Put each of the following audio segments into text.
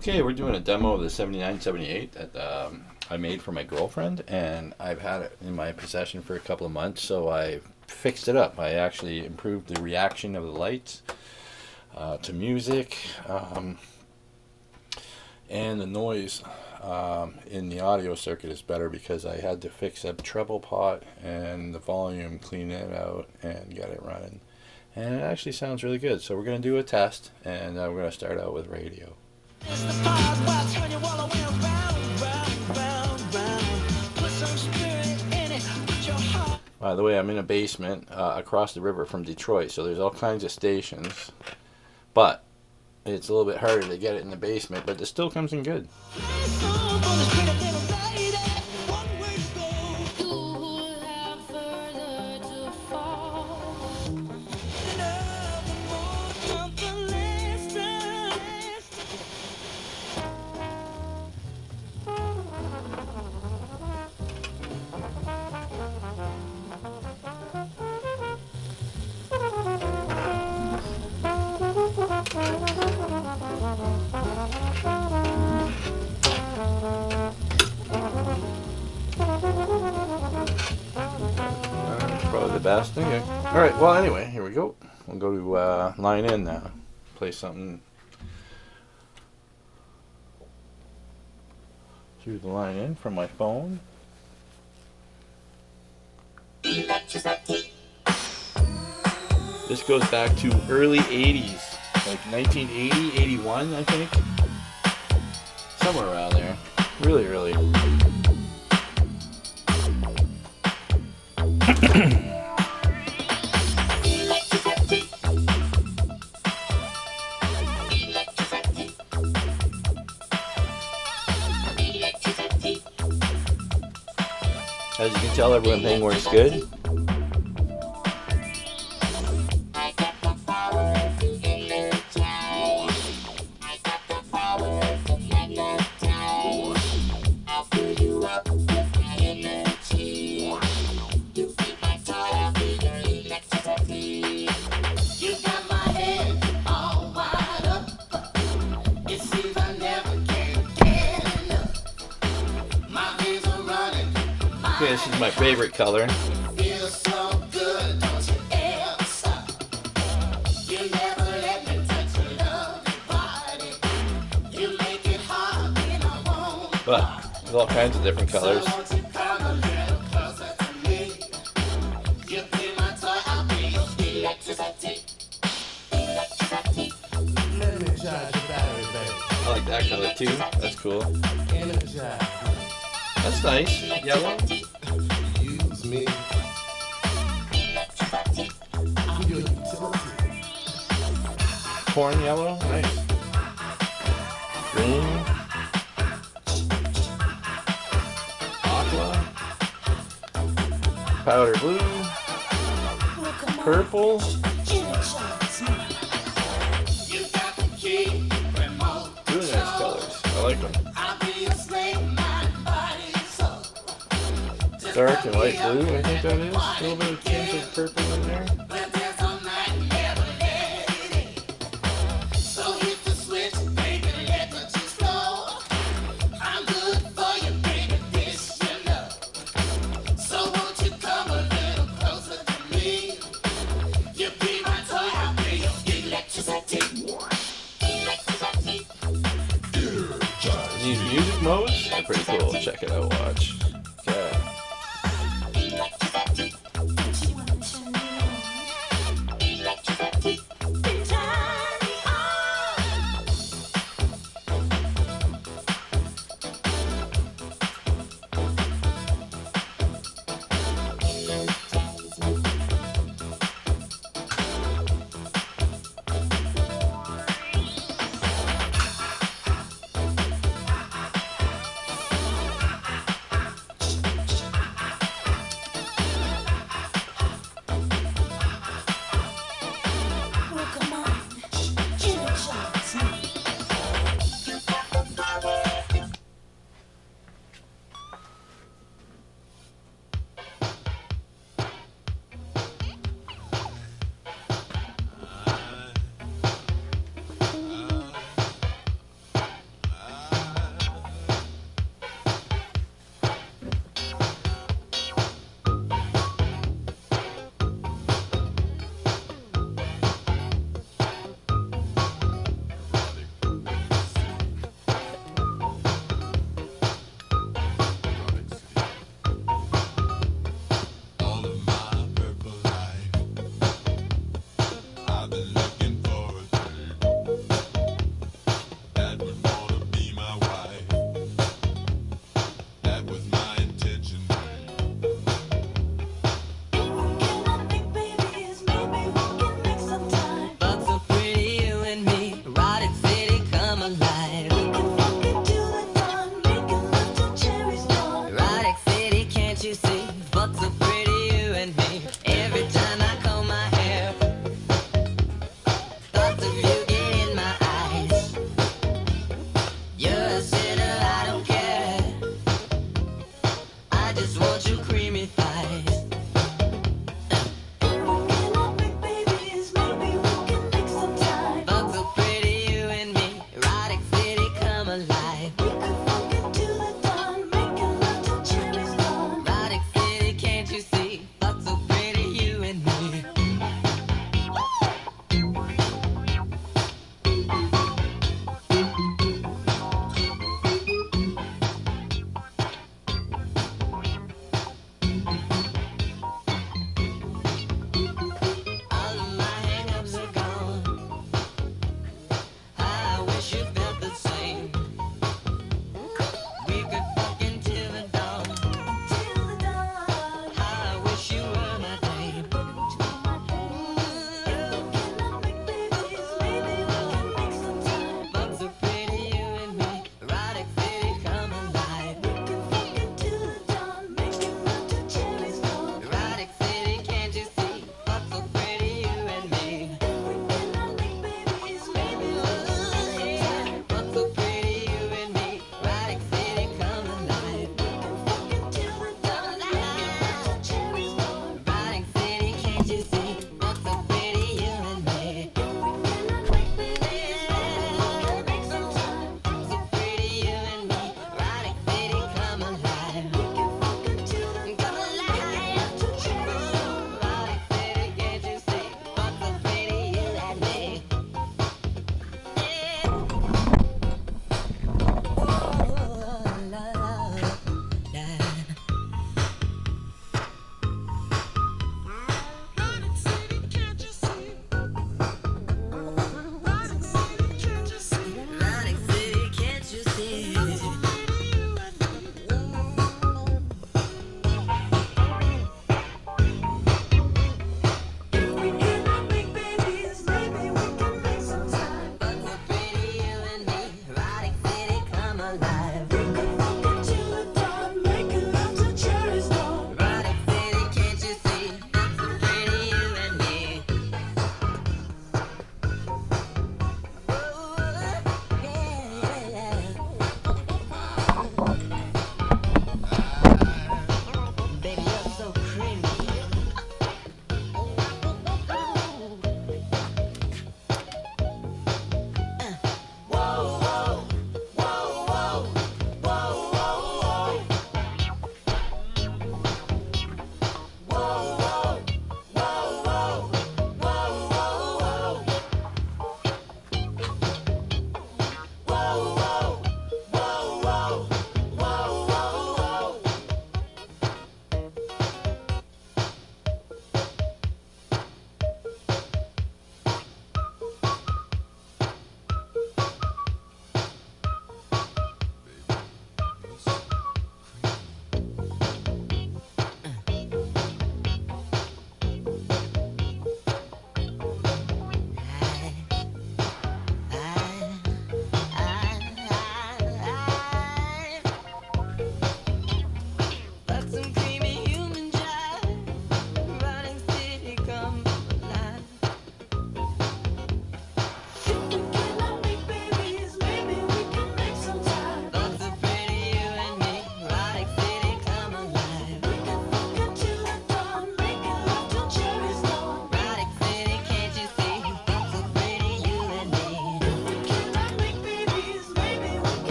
Okay, we're doing a demo of the 7978 that I made for my girlfriend, and I've had it in my possession for a couple of months, so I fixed it up. I actually improved the reaction of the lights to music, and the noise in the audio circuit is better because I had to fix a treble pot and the volume, clean it out, and get it running. And it actually sounds really good. So we're going to do a test, and we're going to start out with radio. By the way, I'm in a basement across the river from Detroit, so there's all kinds of stations. But it's a little bit harder to get it in the basement, but it still comes in good. Probably the best. Okay. All right. Well, anyway, here we go. We'll go to line in now. Play something through the line in from my phone. This goes back to early 80s, like 1980, 81, I think. Somewhere around there. Really early. As you can tell, everything works good. Okay, this is my favorite color. But there's all kinds of different colors. I like that color too. That's cool. That's nice. Yellow. Use me. Corn yellow. Nice. Green. Aqua. Powder blue. Purple. Really nice colors. I like them. Dark and light blue, I think that is. A little bit of tinge of purple in there. These music modes are pretty cool. Check it out, watch. Okay. life. We can fuck it till the dawn, make it love till cherries gone. Erotic city, can't you see? Fuck so pretty, you and me. Every time I comb my hair, thoughts of you get in my eyes. You're a sinner, I don't care. I just want your creamy thighs. If we cannot make babies, maybe we can make some time. Fuck so pretty, you and me. Erotic city,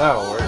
That'll work.